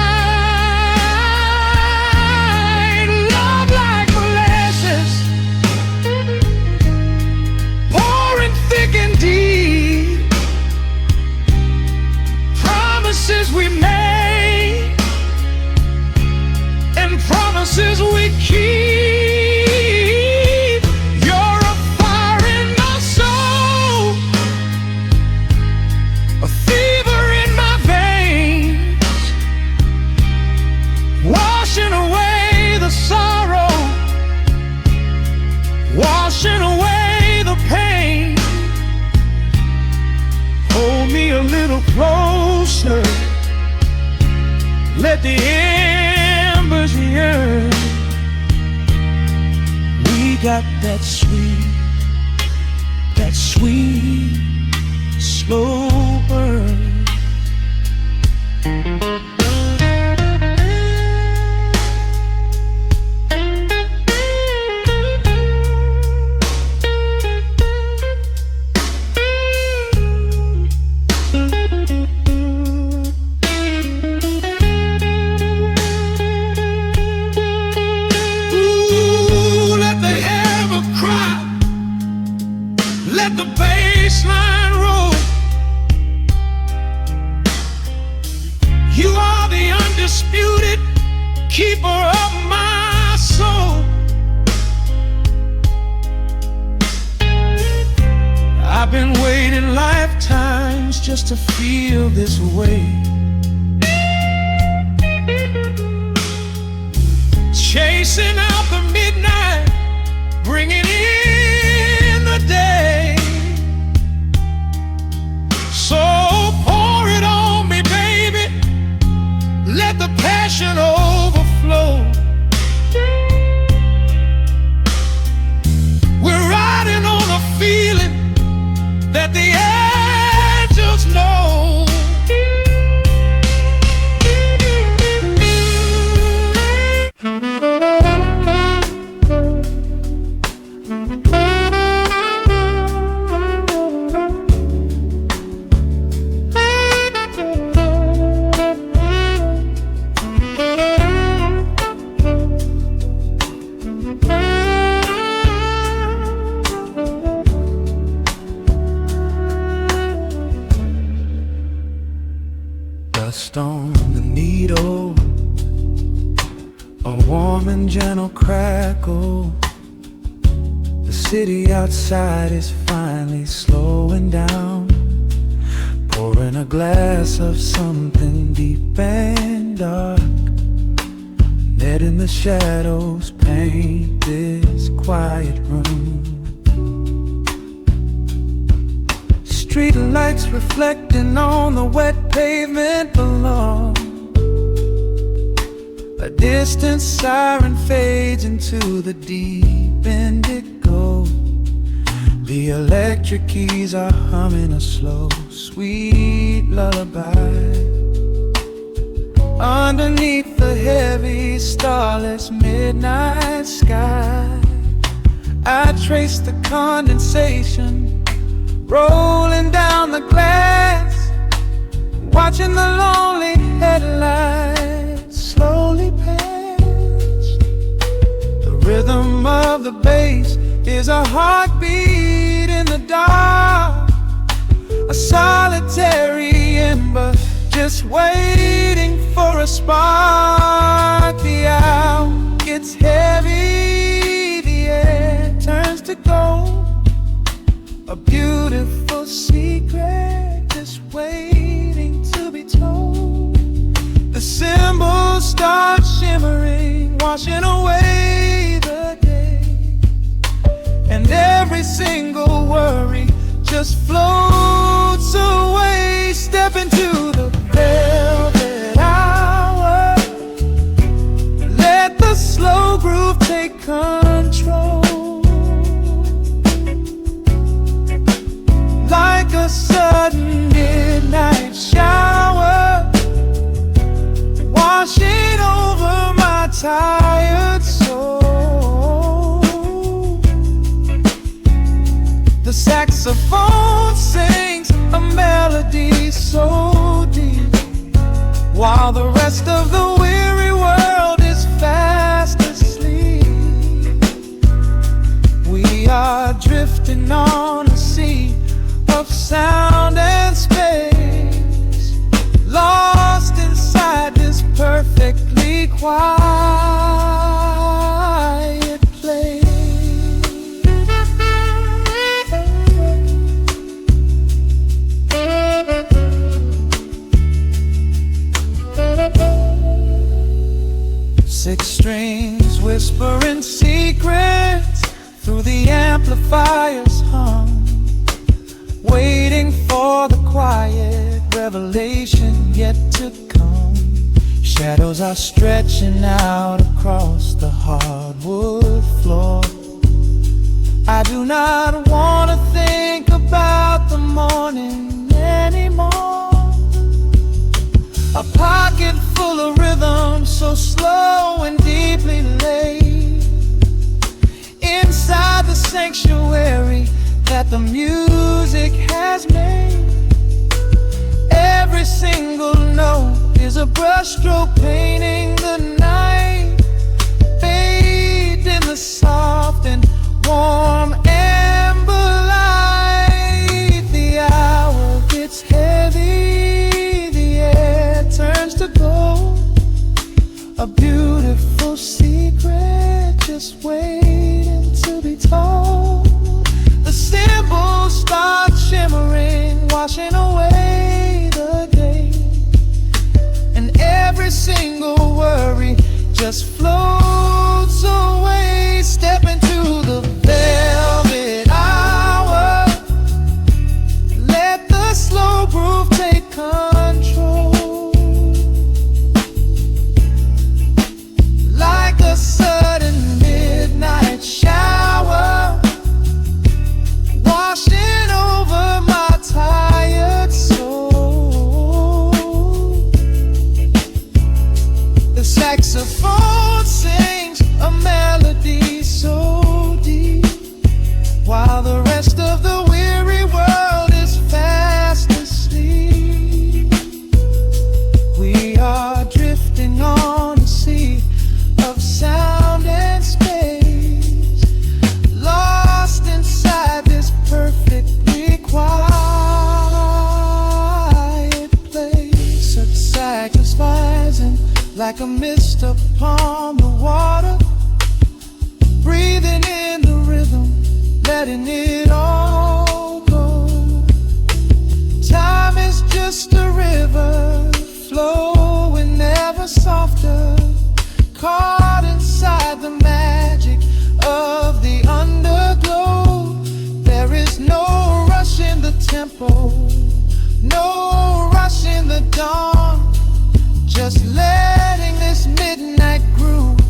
Love like molasses, pouring thick and deep. Promises we made and promises we keep. You're a fire in my soul, a fever in my veins, washing away the sorrow, washing away the pain. Hold me a little closer, let the embers yearn. We got that sweet, slow burn. Let the bass line roll. You are the undisputed keeper of my soul. I've been waiting lifetimes just to feel this way, chasing out the midnight, bringing in the day. So pour it on me, baby, let the passion overflow. We're riding on a feeling that the angels know. city outside is finally slowing down, pouring a glass of something deep and dark. Net in the shadows paint this quiet room. Street lights reflecting on the wet pavement below. A distant siren fades into the deep indigo. The electric keys are humming a slow, sweet lullaby. Underneath the heavy, starless midnight sky, I trace the condensation rolling down the glass, watching the lonely headlights slowly pass. The rhythm of the bass is a heartbeat in the dark, a solitary ember just waiting for a spark. The hour gets heavy, the air turns to gold. A beautiful secret just waiting to be told. The cymbals start shimmering, washing away the day, and every single worry just floats away. Step into the velvet hour, let the slow groove take control. Like a sudden midnight shower, washing over my tired soul. The saxophone sings a melody so deep, while the rest of the weary world is fast asleep. We are drifting on a sea of sound and space, lost inside this perfectly quiet place. Six strings whispering secrets through the amplifier's hum, waiting for the quiet revelation yet to come. Shadows are stretching out across the hardwood floor. I do not want to think about the morning anymore. A pocket full of rhythm, so slow and deeply laid, inside the sanctuary that the music has made. Every single note is a brushstroke painting the night, bathed in the soft and warm amber light. The hour gets heavy, the air turns to gold. A beautiful secret just waiting to be told. The cymbals start shimmering, washing away the day, and every single worry just floats away. Step into the velvet hour, let the slow groove take control. Like a sudden midnight shower, washing over my tired soul. The saxophone sings a melody so deep, while the rest of the weary world is fast asleep. We are drifting on a sea of sound and space, lost inside this perfectly quiet place. Sacrificing like a mist upon the water, breathing in the rhythm, letting it all go. Time is just a river flowing ever softer, caught inside the magic of the underglow. There is no rush in the tempo, no rush in the dawn, just letting this midnight groove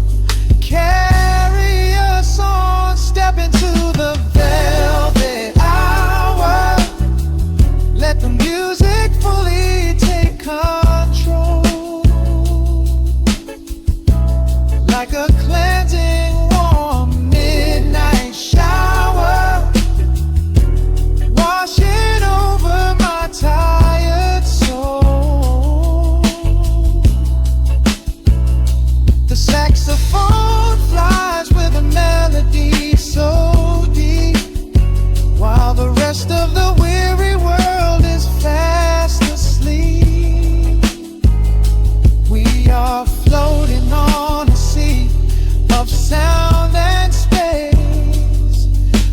carry us on. Step into the velvet hour, let the music fully take control. Like a cleansing warm midnight shower, washing over my tired soul. The saxophone flies with a melody so deep, while the rest of the weary world is fast asleep. We are floating on a sea of sound and space,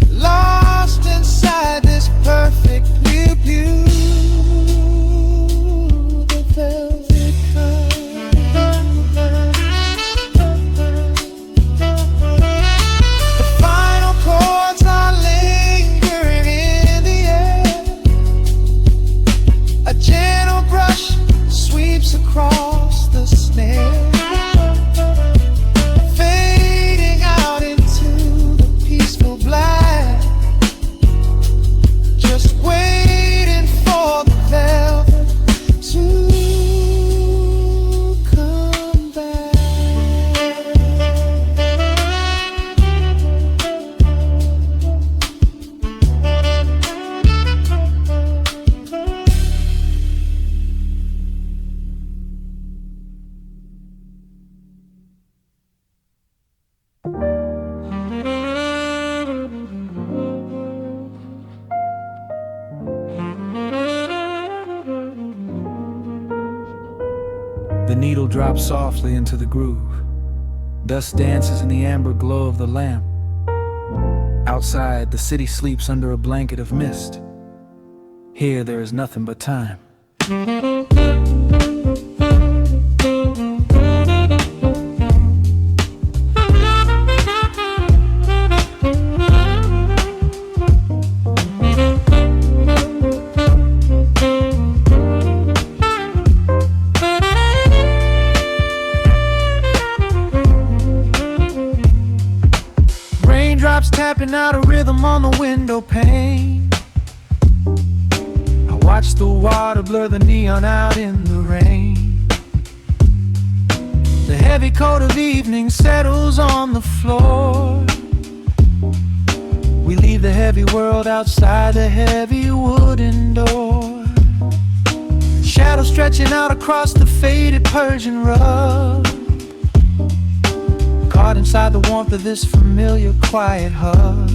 lost inside this perfectly beautiful velvet curve. The final chords are lingering in the air. A gentle brush sweeps across the snare, fading out into the peaceful black, just waiting for the velvet to come back. The needle drops softly into the groove. Dust dances in the amber glow of the lamp. Outside, the city sleeps under a blanket of mist. Here, there is nothing but time. Raindrops tapping out a rhythm on the window pane. I watch the water blur the neon out in the rain. The heavy coat of evening settles on the floor. We leave the heavy world outside the heavy wooden door. Shadows stretching out across the faded Persian rug, caught inside the warmth of this familiar quiet hug.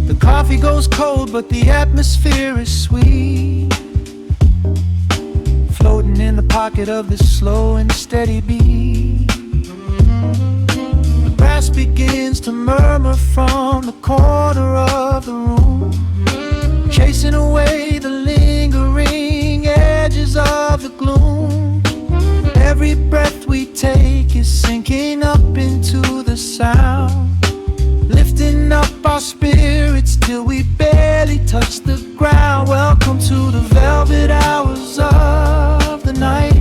The coffee goes cold, but the atmosphere is sweet, floating in the pocket of this slow and steady beat. The brass begins to murmur from the corner of the room, chasing away the lingering edges of the gloom. Every breath we take is sinking up into the sound, lifting up our spirits till we barely touch the ground. Welcome to the velvet hours of the night,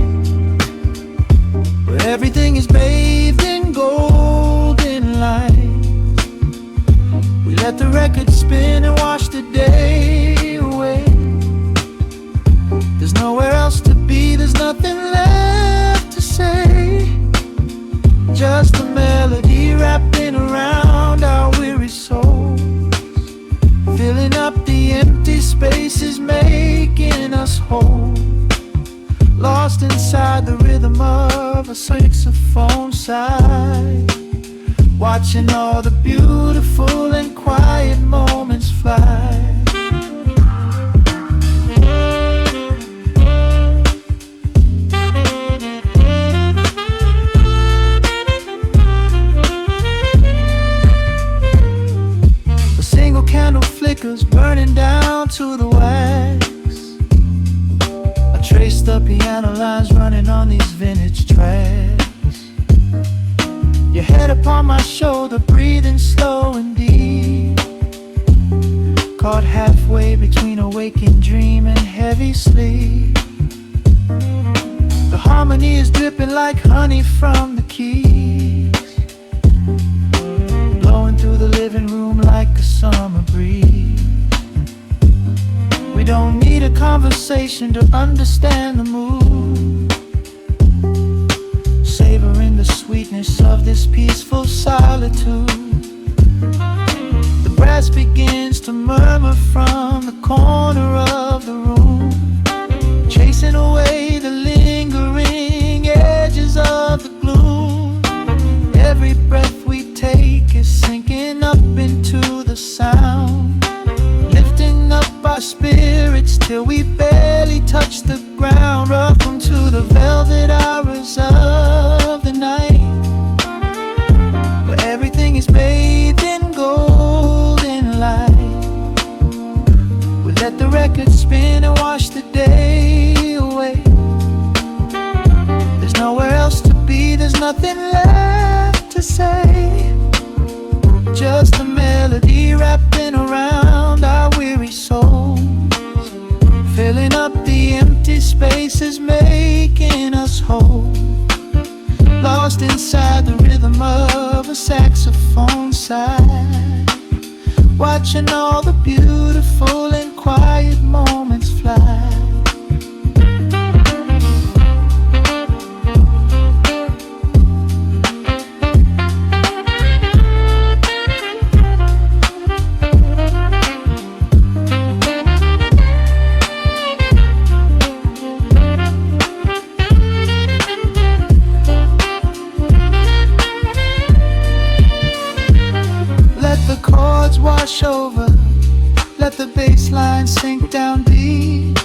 where everything is bathed in golden light. We let the record spin and wash the day away. There's nowhere else to be, there's nothing left to say. Just a melody wrapping around our weary souls, filling up the empty spaces, making us whole. Lost inside the rhythm of a saxophone sigh, watching all the beautiful and quiet moments fly. flickers burning down to the wax. I trace the piano lines running on these vintage tracks. Your head upon my shoulder, breathing slow and deep, caught halfway between a waking dream and heavy sleep. The harmony is dripping like honey from the keys, blowing through the living room like a summer breeze. We don't need a conversation to understand the mood, savoring the sweetness of this peaceful solitude. The brass begins to murmur from the corner of the room, chasing away the lingering edges of the gloom. Every breath we take is sinking up into the sound, lifting up our spirits till we barely touch the ground. Welcome to the velvet hours of the night, where everything is bathed in golden light. We let the record spin and wash the day away. There's nowhere else to be, there's nothing left to say. Just a melody wrapping around our weary souls, filling up the empty spaces, making us whole. Lost inside the rhythm of a saxophone sigh, watching all the beautiful and quiet moments fly. Wash over, let the bass line sink down deep.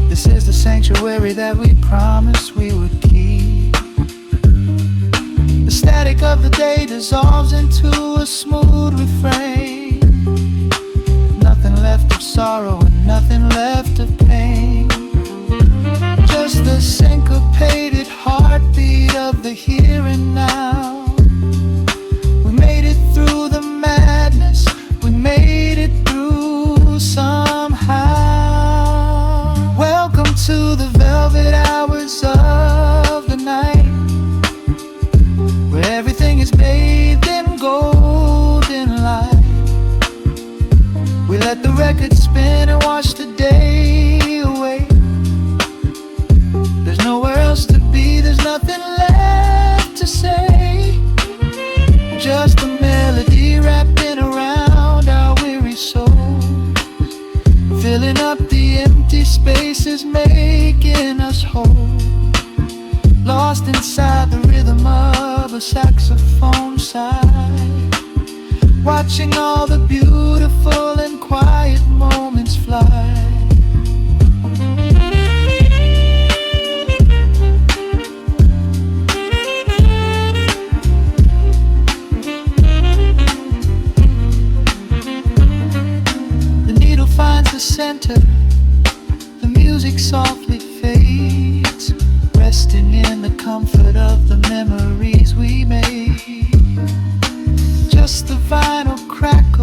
This is the sanctuary that we promised we would keep. The static of the day dissolves into a smooth refrain. Nothing left of sorrow and nothing left of pain, just the syncopated heartbeat of the here and now. We made it through the madness, we made it through somehow. Welcome to the velvet hours of the night, where everything is bathed in golden light. We let the record spin and wash the day away. There's nowhere else to be, there's nothing left to say. Just a melody wrapping around our weary souls, filling up the empty spaces, making us whole. Lost inside the rhythm of a saxophone sigh, watching all the beautiful and quiet moments fly. Finds the center, the music softly fades, resting in the comfort of the memories we made. Just the vinyl crackle